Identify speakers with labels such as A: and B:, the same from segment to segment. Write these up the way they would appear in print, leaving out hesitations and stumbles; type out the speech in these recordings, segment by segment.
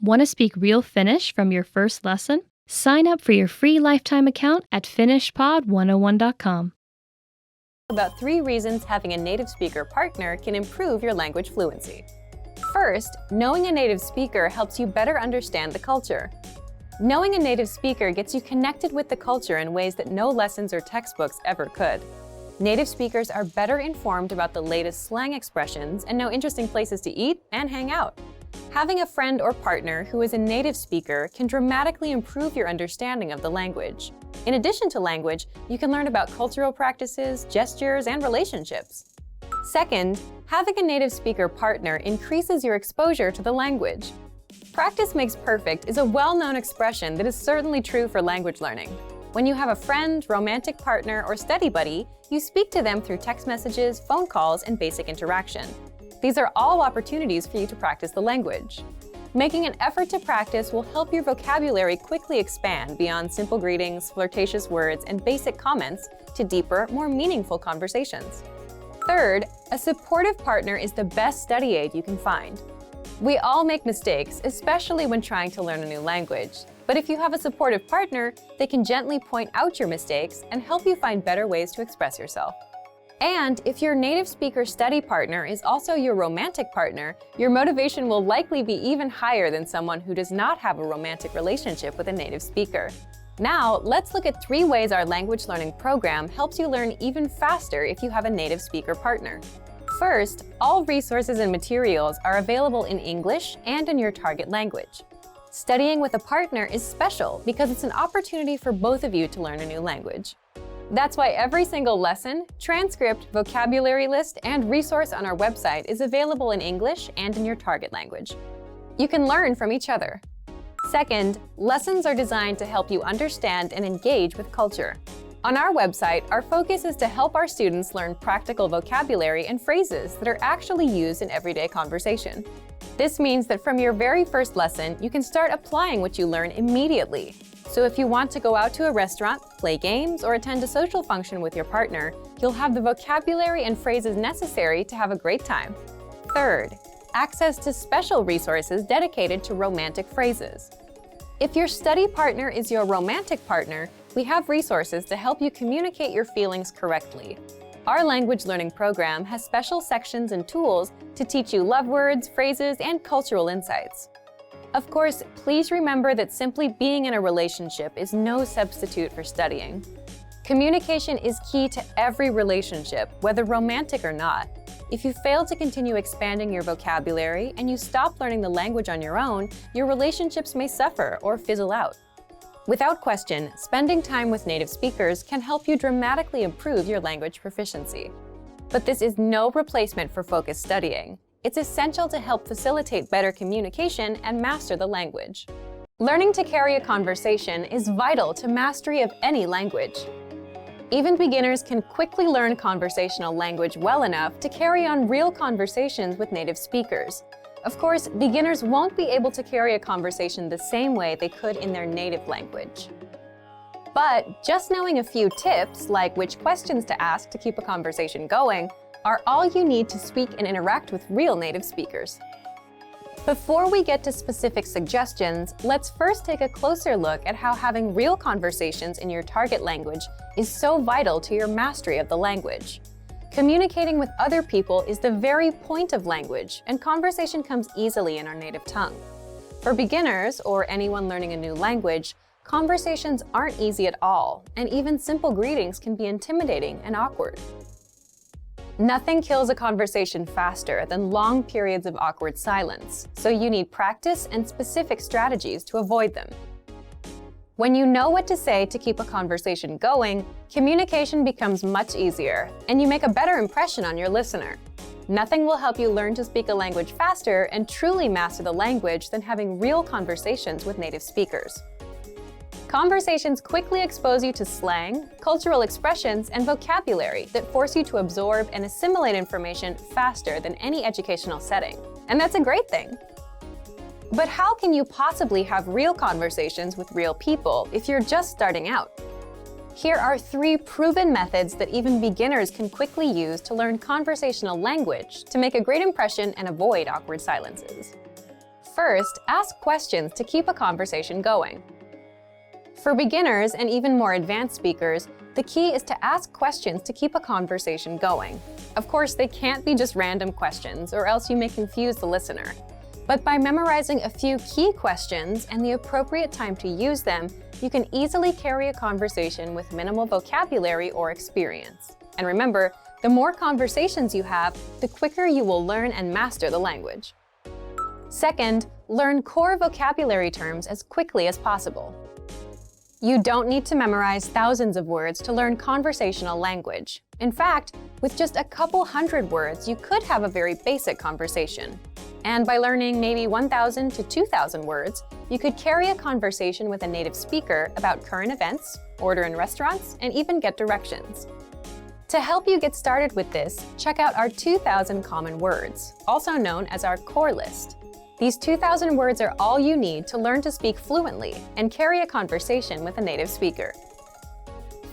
A: Want to speak real Finnish from your first lesson? Sign up for your free lifetime account at finishpod101.com.
B: About 3 reasons having a native speaker partner can improve your language fluency. First, knowing a native speaker helps you better understand the culture. Knowing a native speaker gets you connected with the culture in ways that no lessons or textbooks ever could. Native speakers are better informed about the latest slang expressions and know interesting places to eat and hang out. Having a friend or partner who is a native speaker can dramatically improve your understanding of the language. In addition to language, you can learn about cultural practices, gestures, and relationships. Second, having a native speaker partner increases your exposure to the language. Practice makes perfect is a well-known expression that is certainly true for language learning. When you have a friend, romantic partner, or study buddy, you speak to them through text messages, phone calls, and basic interaction. These are all opportunities for you to practice the language. Making an effort to practice will help your vocabulary quickly expand beyond simple greetings, flirtatious words, and basic comments to deeper, more meaningful conversations. Third, a supportive partner is the best study aid you can find. We all make mistakes, especially when trying to learn a new language. But if you have a supportive partner, they can gently point out your mistakes and help you find better ways to express yourself. And if your native speaker study partner is also your romantic partner, your motivation will likely be even higher than someone who does not have a romantic relationship with a native speaker. Now, let's look at 3 ways our language learning program helps you learn even faster if you have a native speaker partner. First, all resources and materials are available in English and in your target language. Studying with a partner is special because it's an opportunity for both of you to learn a new language. That's why every single lesson, transcript, vocabulary list, and resource on our website is available in English and in your target language. You can learn from each other. Second, lessons are designed to help you understand and engage with culture. On our website, our focus is to help our students learn practical vocabulary and phrases that are actually used in everyday conversation. This means that from your very first lesson, you can start applying what you learn immediately. So if you want to go out to a restaurant, play games, or attend a social function with your partner, you'll have the vocabulary and phrases necessary to have a great time. Third, access to special resources dedicated to romantic phrases. If your study partner is your romantic partner, we have resources to help you communicate your feelings correctly. Our language learning program has special sections and tools to teach you love words, phrases, and cultural insights. Of course, please remember that simply being in a relationship is no substitute for studying. Communication is key to every relationship, whether romantic or not. If you fail to continue expanding your vocabulary and you stop learning the language on your own, your relationships may suffer or fizzle out. Without question, spending time with native speakers can help you dramatically improve your language proficiency. But this is no replacement for focused studying. It's essential to help facilitate better communication and master the language. Learning to carry a conversation is vital to mastery of any language. Even beginners can quickly learn conversational language well enough to carry on real conversations with native speakers. Of course, beginners won't be able to carry a conversation the same way they could in their native language. But just knowing a few tips, like which questions to ask to keep a conversation going, are all you need to speak and interact with real native speakers. Before we get to specific suggestions, let's first take a closer look at how having real conversations in your target language is so vital to your mastery of the language. Communicating with other people is the very point of language, and conversation comes easily in our native tongue. For beginners, or anyone learning a new language, conversations aren't easy at all, and even simple greetings can be intimidating and awkward. Nothing kills a conversation faster than long periods of awkward silence, so you need practice and specific strategies to avoid them. When you know what to say to keep a conversation going, communication becomes much easier, and you make a better impression on your listener. Nothing will help you learn to speak a language faster and truly master the language than having real conversations with native speakers. Conversations quickly expose you to slang, cultural expressions, and vocabulary that force you to absorb and assimilate information faster than any educational setting. And that's a great thing. But how can you possibly have real conversations with real people if you're just starting out? Here are 3 proven methods that even beginners can quickly use to learn conversational language to make a great impression and avoid awkward silences. First, ask questions to keep a conversation going. For beginners and even more advanced speakers, the key is to ask questions to keep a conversation going. Of course, they can't be just random questions, or else you may confuse the listener. But by memorizing a few key questions and the appropriate time to use them, you can easily carry a conversation with minimal vocabulary or experience. And remember, the more conversations you have, the quicker you will learn and master the language. Second, learn core vocabulary terms as quickly as possible. You don't need to memorize thousands of words to learn conversational language. In fact, with just a couple hundred words, you could have a very basic conversation. And by learning maybe 1,000 to 2,000 words, you could carry a conversation with a native speaker about current events, order in restaurants, and even get directions. To help you get started with this, check out our 2,000 common words, also known as our core list. These 2,000 words are all you need to learn to speak fluently and carry a conversation with a native speaker.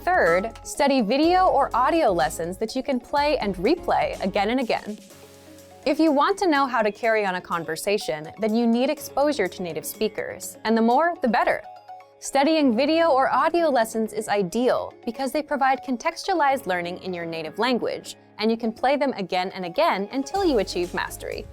B: Third, study video or audio lessons that you can play and replay again and again. If you want to know how to carry on a conversation, then you need exposure to native speakers, and the more, the better. Studying video or audio lessons is ideal because they provide contextualized learning in your native language, and you can play them again and again until you achieve mastery.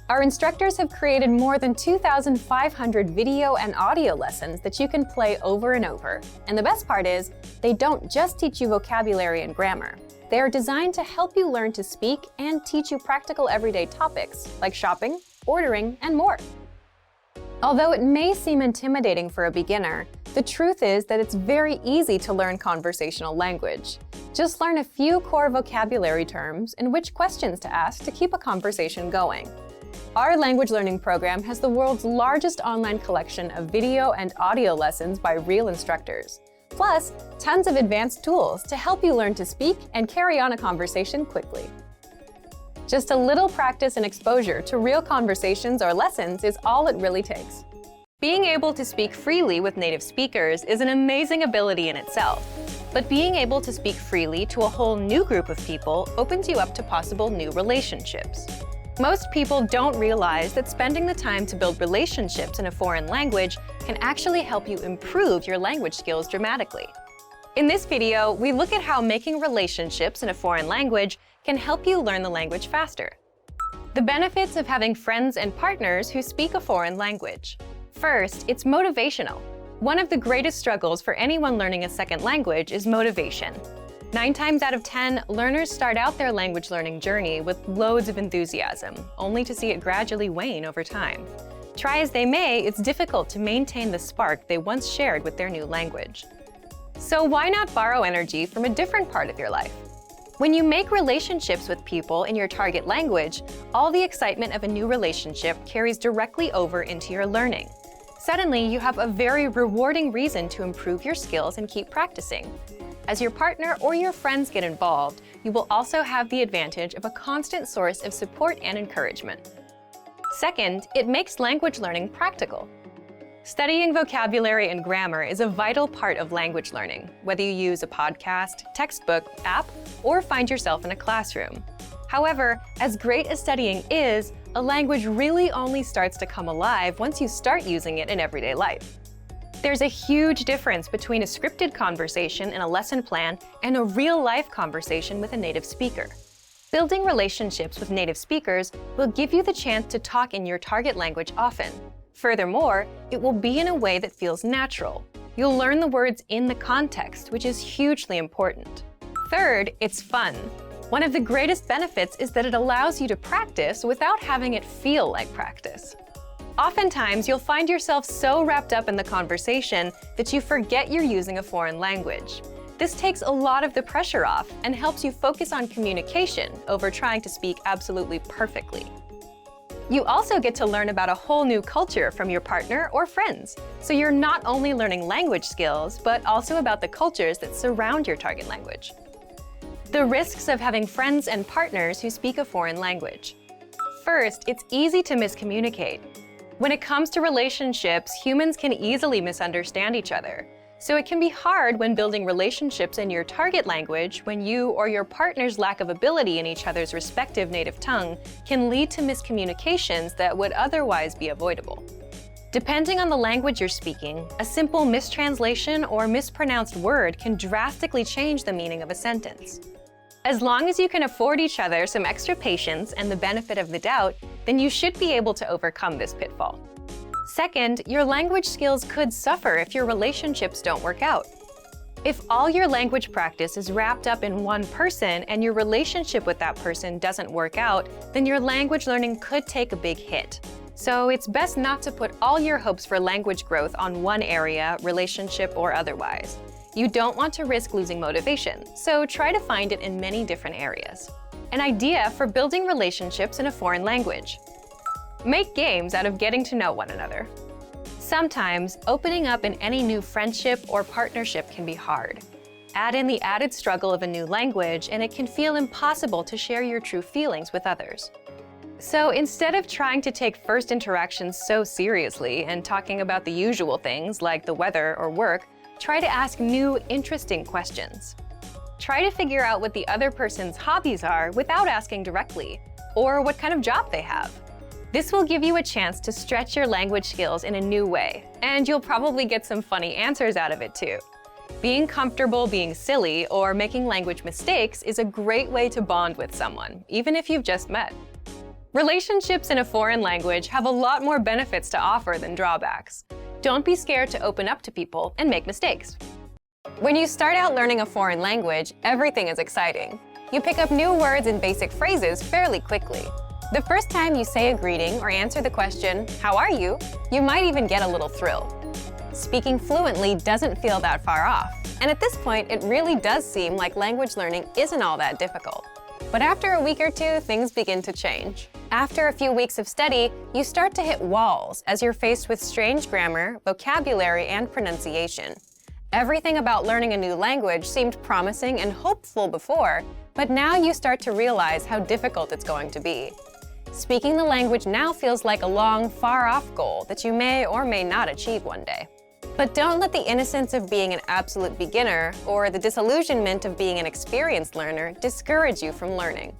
B: Our instructors have created more than 2,500 video and audio lessons that you can play over and over. And the best part is, they don't just teach you vocabulary and grammar. They are designed to help you learn to speak and teach you practical everyday topics like shopping, ordering, and more. Although it may seem intimidating for a beginner, the truth is that it's very easy to learn conversational language. Just learn a few core vocabulary terms and which questions to ask to keep a conversation going. Our language learning program has the world's largest online collection of video and audio lessons by real instructors, plus tons of advanced tools to help you learn to speak and carry on a conversation quickly. Just a little practice and exposure to real conversations or lessons is all it really takes. Being able to speak freely with native speakers is an amazing ability in itself, but being able to speak freely to a whole new group of people opens you up to possible new relationships. Most people don't realize that spending the time to build relationships in a foreign language can actually help you improve your language skills dramatically. In this video, we look at how making relationships in a foreign language can help you learn the language faster. The benefits of having friends and partners who speak a foreign language. First, it's motivational. One of the greatest struggles for anyone learning a second language is motivation. 9 times out of 10, learners start out their language learning journey with loads of enthusiasm, only to see it gradually wane over time. Try as they may, it's difficult to maintain the spark they once shared with their new language. So why not borrow energy from a different part of your life? When you make relationships with people in your target language, all the excitement of a new relationship carries directly over into your learning. Suddenly, you have a very rewarding reason to improve your skills and keep practicing. As your partner or your friends get involved, you will also have the advantage of a constant source of support and encouragement. Second, it makes language learning practical. Studying vocabulary and grammar is a vital part of language learning, whether you use a podcast, textbook, app, or find yourself in a classroom. However, as great as studying is, a language really only starts to come alive once you start using it in everyday life. There's a huge difference between a scripted conversation in a lesson plan and a real-life conversation with a native speaker. Building relationships with native speakers will give you the chance to talk in your target language often. Furthermore, it will be in a way that feels natural. You'll learn the words in the context, which is hugely important. Third, it's fun. One of the greatest benefits is that it allows you to practice without having it feel like practice. Oftentimes, you'll find yourself so wrapped up in the conversation that you forget you're using a foreign language. This takes a lot of the pressure off and helps you focus on communication over trying to speak absolutely perfectly. You also get to learn about a whole new culture from your partner or friends, so you're not only learning language skills, but also about the cultures that surround your target language. The risks of having friends and partners who speak a foreign language. First, it's easy to miscommunicate. When it comes to relationships, humans can easily misunderstand each other. So it can be hard when building relationships in your target language when you or your partner's lack of ability in each other's respective native tongue can lead to miscommunications that would otherwise be avoidable. Depending on the language you're speaking, a simple mistranslation or mispronounced word can drastically change the meaning of a sentence. As long as you can afford each other some extra patience and the benefit of the doubt, then you should be able to overcome this pitfall. Second, your language skills could suffer if your relationships don't work out. If all your language practice is wrapped up in one person and your relationship with that person doesn't work out, then your language learning could take a big hit. So it's best not to put all your hopes for language growth on one area, relationship or otherwise. You don't want to risk losing motivation, so try to find it in many different areas. An idea for building relationships in a foreign language. Make games out of getting to know one another. Sometimes, opening up in any new friendship or partnership can be hard. Add in the added struggle of a new language, and it can feel impossible to share your true feelings with others. So instead of trying to take first interactions so seriously and talking about the usual things like the weather or work, try to ask new, interesting questions. Try to figure out what the other person's hobbies are without asking directly, or what kind of job they have. This will give you a chance to stretch your language skills in a new way, and you'll probably get some funny answers out of it too. Being comfortable being silly or making language mistakes is a great way to bond with someone, even if you've just met. Relationships in a foreign language have a lot more benefits to offer than drawbacks. Don't be scared to open up to people and make mistakes. When you start out learning a foreign language, everything is exciting. You pick up new words and basic phrases fairly quickly. The first time you say a greeting or answer the question, "How are you?" you might even get a little thrill. Speaking fluently doesn't feel that far off, and at this point, it really does seem like language learning isn't all that difficult. But after a week or two, things begin to change. After a few weeks of study, you start to hit walls as you're faced with strange grammar, vocabulary, and pronunciation. Everything about learning a new language seemed promising and hopeful before, but now you start to realize how difficult it's going to be. Speaking the language now feels like a long, far-off goal that you may or may not achieve one day. But don't let the innocence of being an absolute beginner or the disillusionment of being an experienced learner discourage you from learning.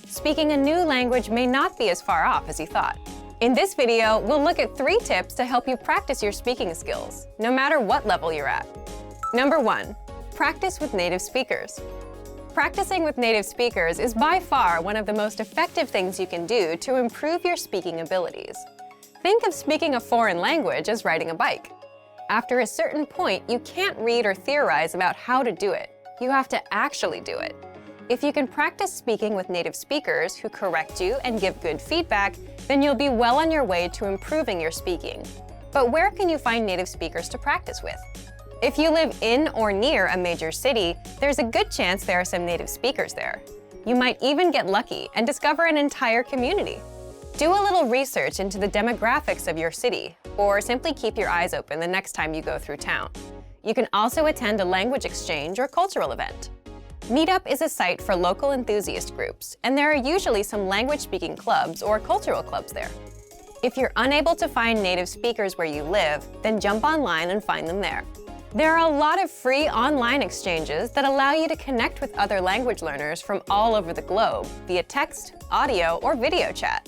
B: Speaking a new language may not be as far off as you thought. In this video, we'll look at 3 tips to help you practice your speaking skills, no matter what level you're at. Number 1, practice with native speakers. Practicing with native speakers is by far one of the most effective things you can do to improve your speaking abilities. Think of speaking a foreign language as riding a bike. After a certain point, you can't read or theorize about how to do it. You have to actually do it. If you can practice speaking with native speakers who correct you and give good feedback, then you'll be well on your way to improving your speaking. But where can you find native speakers to practice with? If you live in or near a major city, there's a good chance there are some native speakers there. You might even get lucky and discover an entire community. Do a little research into the demographics of your city, or simply keep your eyes open the next time you go through town. You can also attend a language exchange or cultural event. Meetup is a site for local enthusiast groups, and there are usually some language-speaking clubs or cultural clubs there. If you're unable to find native speakers where you live, then jump online and find them there. There are a lot of free online exchanges that allow you to connect with other language learners from all over the globe via text, audio, or video chat.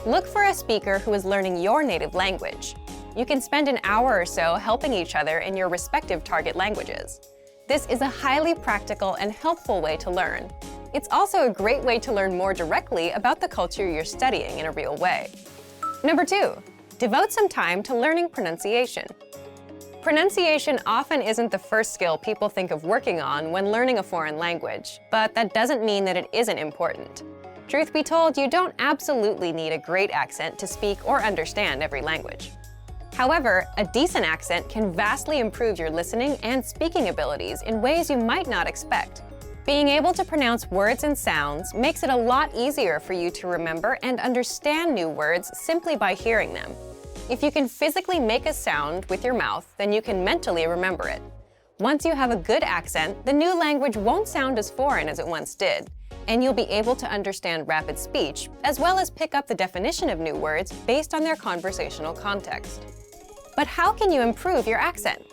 B: Look for a speaker who is learning your native language. You can spend an hour or so helping each other in your respective target languages. This is a highly practical and helpful way to learn. It's also a great way to learn more directly about the culture you're studying in a real way. Number 2, devote some time to learning pronunciation. Pronunciation often isn't the first skill people think of working on when learning a foreign language, but that doesn't mean that it isn't important. Truth be told, you don't absolutely need a great accent to speak or understand every language. However, a decent accent can vastly improve your listening and speaking abilities in ways you might not expect. Being able to pronounce words and sounds makes it a lot easier for you to remember and understand new words simply by hearing them. If you can physically make a sound with your mouth, then you can mentally remember it. Once you have a good accent, the new language won't sound as foreign as it once did, and you'll be able to understand rapid speech, as well as pick up the definition of new words based on their conversational context. But how can you improve your accent?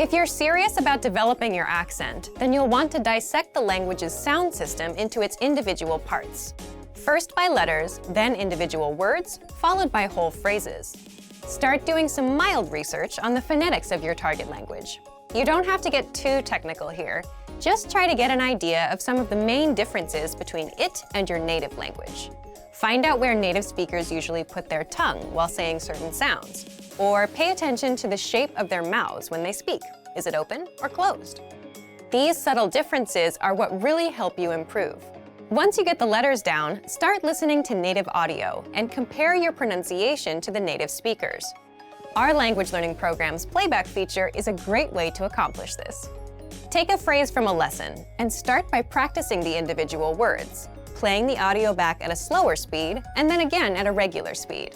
B: If you're serious about developing your accent, then you'll want to dissect the language's sound system into its individual parts. First by letters, then individual words, followed by whole phrases. Start doing some mild research on the phonetics of your target language. You don't have to get too technical here. Just try to get an idea of some of the main differences between it and your native language. Find out where native speakers usually put their tongue while saying certain sounds, or pay attention to the shape of their mouths when they speak. Is it open or closed? These subtle differences are what really help you improve. Once you get the letters down, start listening to native audio and compare your pronunciation to the native speakers. Our language learning program's playback feature is a great way to accomplish this. Take a phrase from a lesson and start by practicing the individual words, playing the audio back at a slower speed and then again at a regular speed.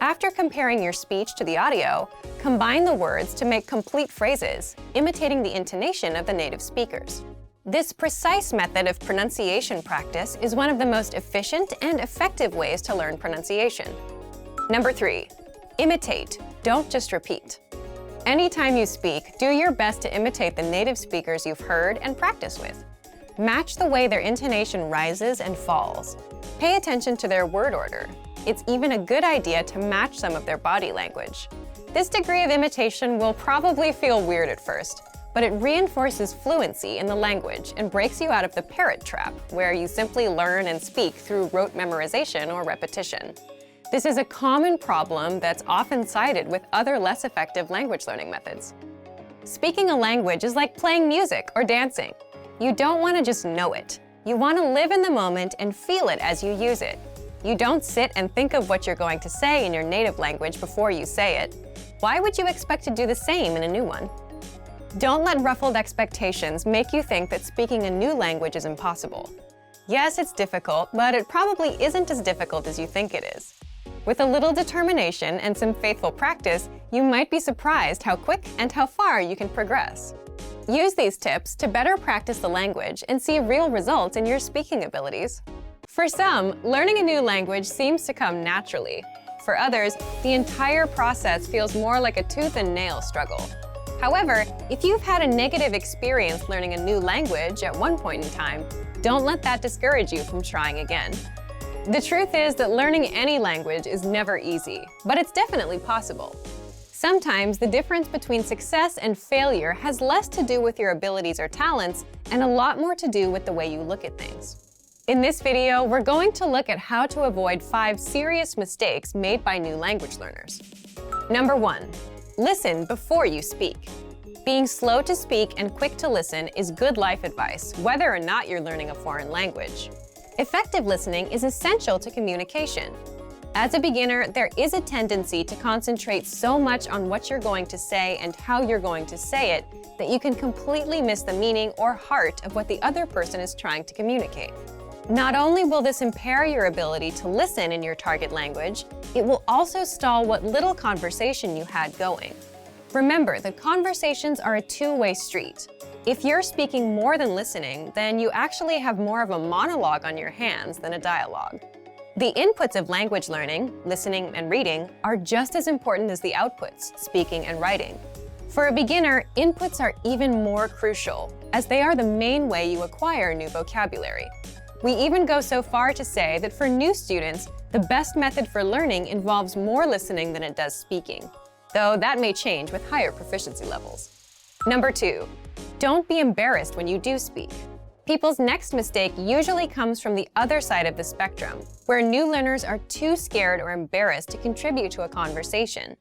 B: After comparing your speech to the audio, combine the words to make complete phrases, imitating the intonation of the native speakers. This precise method of pronunciation practice is one of the most efficient and effective ways to learn pronunciation. Number 3, imitate, don't just repeat. Anytime you speak, do your best to imitate the native speakers you've heard and practice with. Match the way their intonation rises and falls. Pay attention to their word order. It's even a good idea to match some of their body language. This degree of imitation will probably feel weird at first, but it reinforces fluency in the language and breaks you out of the parrot trap, where you simply learn and speak through rote memorization or repetition. This is a common problem that's often cited with other less effective language learning methods. Speaking a language is like playing music or dancing. You don't want to just know it. You want to live in the moment and feel it as you use it. You don't sit and think of what you're going to say in your native language before you say it. Why would you expect to do the same in a new one? Don't let ruffled expectations make you think that speaking a new language is impossible. Yes, it's difficult, but it probably isn't as difficult as you think it is. With a little determination and some faithful practice, you might be surprised how quick and how far you can progress. Use these tips to better practice the language and see real results in your speaking abilities. For some, learning a new language seems to come naturally. For others, the entire process feels more like a tooth and nail struggle. However, if you've had a negative experience learning a new language at one point in time, don't let that discourage you from trying again. The truth is that learning any language is never easy, but it's definitely possible. Sometimes the difference between success and failure has less to do with your abilities or talents and a lot more to do with the way you look at things. In this video, we're going to look at how to avoid 5 serious mistakes made by new language learners. Number 1. Listen before you speak. Being slow to speak and quick to listen is good life advice, whether or not you're learning a foreign language. Effective listening is essential to communication. As a beginner, there is a tendency to concentrate so much on what you're going to say and how you're going to say it that you can completely miss the meaning or heart of what the other person is trying to communicate. Not only will this impair your ability to listen in your target language, it will also stall what little conversation you had going. Remember that conversations are a two-way street. If you're speaking more than listening, then you actually have more of a monologue on your hands than a dialogue. The inputs of language learning, listening and reading, are just as important as the outputs, speaking and writing. For a beginner, inputs are even more crucial, as they are the main way you acquire new vocabulary. We even go so far to say that for new students, the best method for learning involves more listening than it does speaking, though that may change with higher proficiency levels. Number 2, don't be embarrassed when you do speak. People's next mistake usually comes from the other side of the spectrum, where new learners are too scared or embarrassed to contribute to a conversation.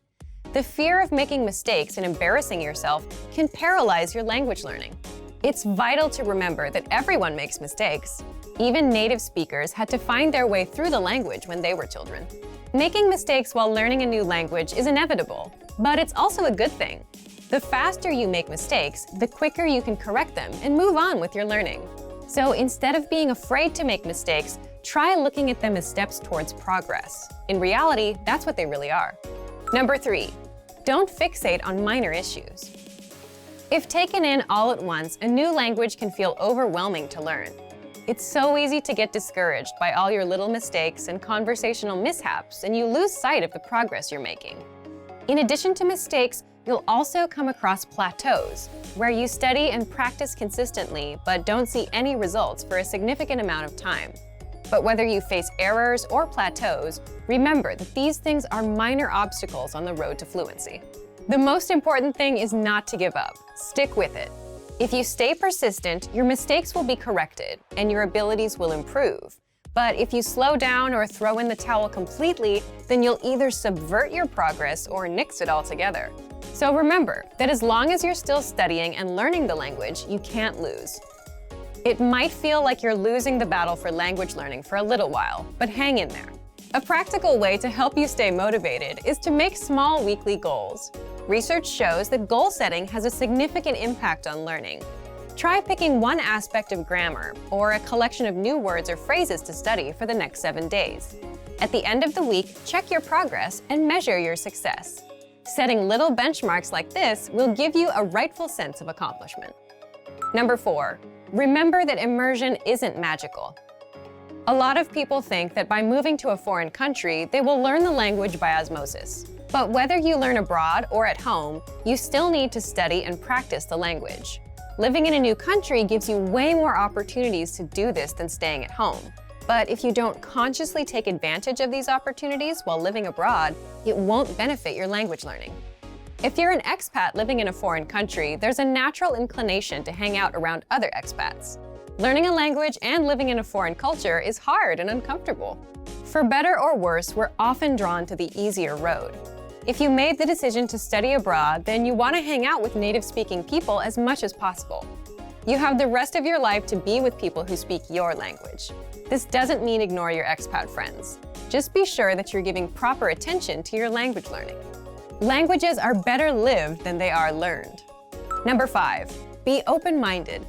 B: The fear of making mistakes and embarrassing yourself can paralyze your language learning. It's vital to remember that everyone makes mistakes. Even native speakers had to find their way through the language when they were children. Making mistakes while learning a new language is inevitable, but it's also a good thing. The faster you make mistakes, the quicker you can correct them and move on with your learning. So instead of being afraid to make mistakes, try looking at them as steps towards progress. In reality, that's what they really are. Number 3, don't fixate on minor issues. If taken in all at once, a new language can feel overwhelming to learn. It's so easy to get discouraged by all your little mistakes and conversational mishaps, and you lose sight of the progress you're making. In addition to mistakes, you'll also come across plateaus, where you study and practice consistently but don't see any results for a significant amount of time. But whether you face errors or plateaus, remember that these things are minor obstacles on the road to fluency. The most important thing is not to give up. Stick with it. If you stay persistent, your mistakes will be corrected and your abilities will improve. But if you slow down or throw in the towel completely, then you'll either subvert your progress or nix it altogether. So remember that as long as you're still studying and learning the language, you can't lose. It might feel like you're losing the battle for language learning for a little while, but hang in there. A practical way to help you stay motivated is to make small weekly goals. Research shows that goal setting has a significant impact on learning. Try picking one aspect of grammar or a collection of new words or phrases to study for the next 7 days. At the end of the week, check your progress and measure your success. Setting little benchmarks like this will give you a rightful sense of accomplishment. Number 4, remember that immersion isn't magical. A lot of people think that by moving to a foreign country, they will learn the language by osmosis. But whether you learn abroad or at home, you still need to study and practice the language. Living in a new country gives you way more opportunities to do this than staying at home. But if you don't consciously take advantage of these opportunities while living abroad, it won't benefit your language learning. If you're an expat living in a foreign country, there's a natural inclination to hang out around other expats. Learning a language and living in a foreign culture is hard and uncomfortable. For better or worse, we're often drawn to the easier road. If you made the decision to study abroad, then you want to hang out with native-speaking people as much as possible. You have the rest of your life to be with people who speak your language. This doesn't mean ignore your expat friends. Just be sure that you're giving proper attention to your language learning. Languages are better lived than they are learned. Number 5, be open-minded.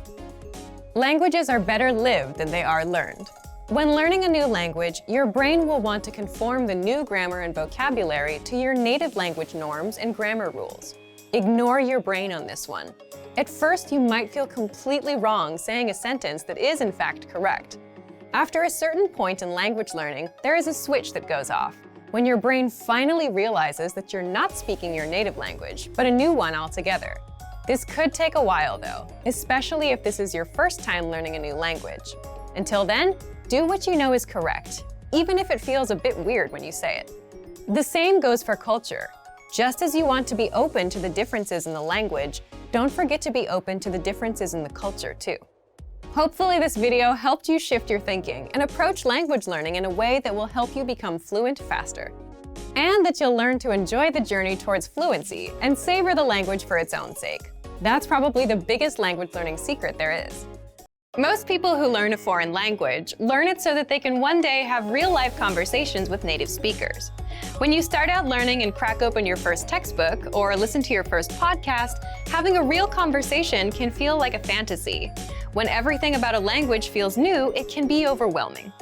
B: Languages are better lived than they are learned. When learning a new language, your brain will want to conform the new grammar and vocabulary to your native language norms and grammar rules. Ignore your brain on this one. At first, you might feel completely wrong saying a sentence that is in fact correct. After a certain point in language learning, there is a switch that goes off, when your brain finally realizes that you're not speaking your native language, but a new one altogether. This could take a while though, especially if this is your first time learning a new language. Until then, do what you know is correct, even if it feels a bit weird when you say it. The same goes for culture. Just as you want to be open to the differences in the language, don't forget to be open to the differences in the culture too. Hopefully this video helped you shift your thinking and approach language learning in a way that will help you become fluent faster. And that you'll learn to enjoy the journey towards fluency and savor the language for its own sake. That's probably the biggest language learning secret there is. Most people who learn a foreign language learn it so that they can one day have real-life conversations with native speakers. When you start out learning and crack open your first textbook or listen to your first podcast, having a real conversation can feel like a fantasy. When everything about a language feels new, it can be overwhelming.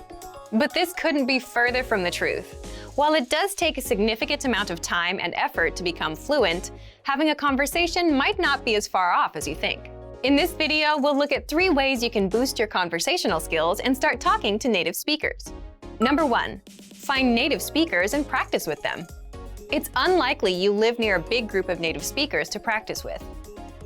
B: But this couldn't be further from the truth. While it does take a significant amount of time and effort to become fluent, having a conversation might not be as far off as you think. In this video, we'll look at 3 ways you can boost your conversational skills and start talking to native speakers. Number 1, find native speakers and practice with them. It's unlikely you live near a big group of native speakers to practice with.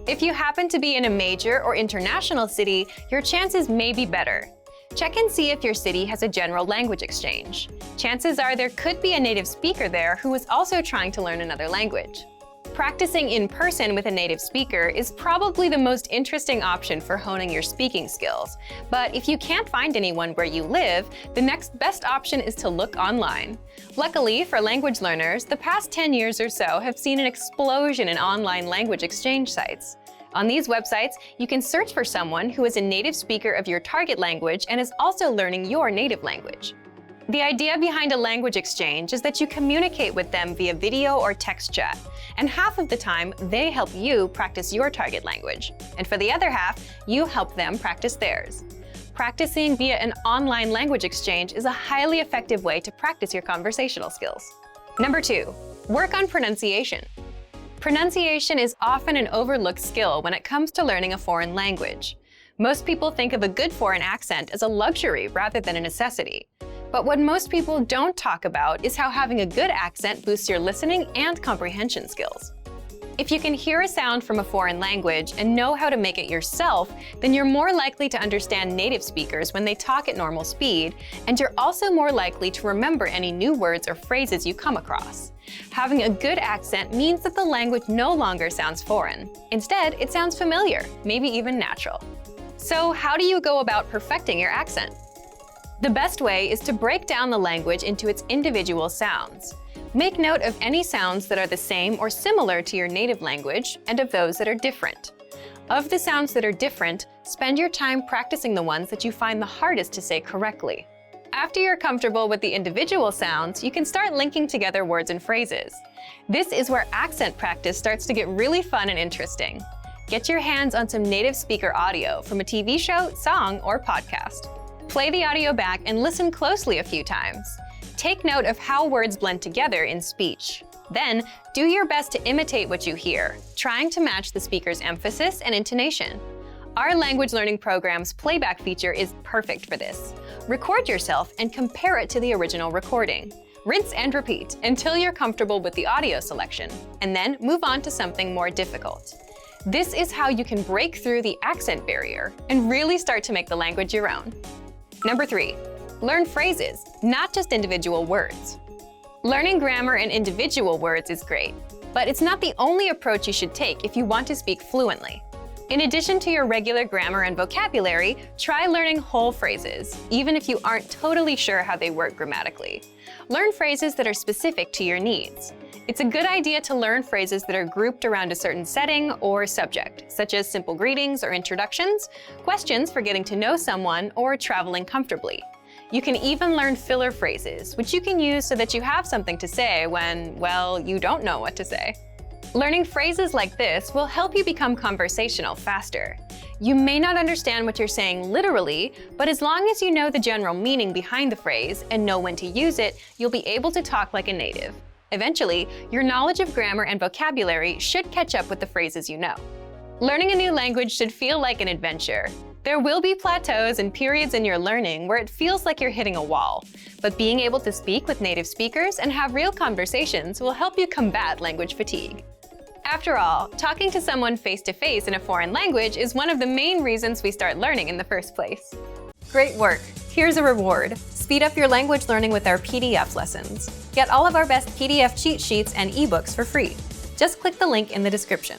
B: If you happen to be in a major or international city, your chances may be better. Check and see if your city has a general language exchange. Chances are there could be a native speaker there who is also trying to learn another language. Practicing in person with a native speaker is probably the most interesting option for honing your speaking skills. But if you can't find anyone where you live, the next best option is to look online. Luckily for language learners, the past 10 years or so have seen an explosion in online language exchange sites. On these websites, you can search for someone who is a native speaker of your target language and is also learning your native language. The idea behind a language exchange is that you communicate with them via video or text chat, and half of the time, they help you practice your target language. And for the other half, you help them practice theirs. Practicing via an online language exchange is a highly effective way to practice your conversational skills. Number 2, work on pronunciation. Pronunciation is often an overlooked skill when it comes to learning a foreign language. Most people think of a good foreign accent as a luxury rather than a necessity. But what most people don't talk about is how having a good accent boosts your listening and comprehension skills. If you can hear a sound from a foreign language and know how to make it yourself, then you're more likely to understand native speakers when they talk at normal speed, and you're also more likely to remember any new words or phrases you come across. Having a good accent means that the language no longer sounds foreign. Instead, it sounds familiar, maybe even natural. So how do you go about perfecting your accent? The best way is to break down the language into its individual sounds. Make note of any sounds that are the same or similar to your native language and of those that are different. Of the sounds that are different, spend your time practicing the ones that you find the hardest to say correctly. After you're comfortable with the individual sounds, you can start linking together words and phrases. This is where accent practice starts to get really fun and interesting. Get your hands on some native speaker audio from a TV show, song, or podcast. Play the audio back and listen closely a few times. Take note of how words blend together in speech. Then, do your best to imitate what you hear, trying to match the speaker's emphasis and intonation. Our language learning program's playback feature is perfect for this. Record yourself and compare it to the original recording. Rinse and repeat until you're comfortable with the audio selection, and then move on to something more difficult. This is how you can break through the accent barrier and really start to make the language your own. Number 3. Learn phrases, not just individual words. Learning grammar and individual words is great, but it's not the only approach you should take if you want to speak fluently. In addition to your regular grammar and vocabulary, try learning whole phrases, even if you aren't totally sure how they work grammatically. Learn phrases that are specific to your needs. It's a good idea to learn phrases that are grouped around a certain setting or subject, such as simple greetings or introductions, questions for getting to know someone, or traveling comfortably. You can even learn filler phrases, which you can use so that you have something to say when, well, you don't know what to say. Learning phrases like this will help you become conversational faster. You may not understand what you're saying literally, but as long as you know the general meaning behind the phrase and know when to use it, you'll be able to talk like a native. Eventually, your knowledge of grammar and vocabulary should catch up with the phrases you know. Learning a new language should feel like an adventure. There will be plateaus and periods in your learning where it feels like you're hitting a wall, but being able to speak with native speakers and have real conversations will help you combat language fatigue. After all, talking to someone face-to-face in a foreign language is one of the main reasons we start learning in the first place. Great work! Here's a reward. Speed up your language learning with our PDF lessons. Get all of our best PDF cheat sheets and ebooks for free. Just click the link in the description.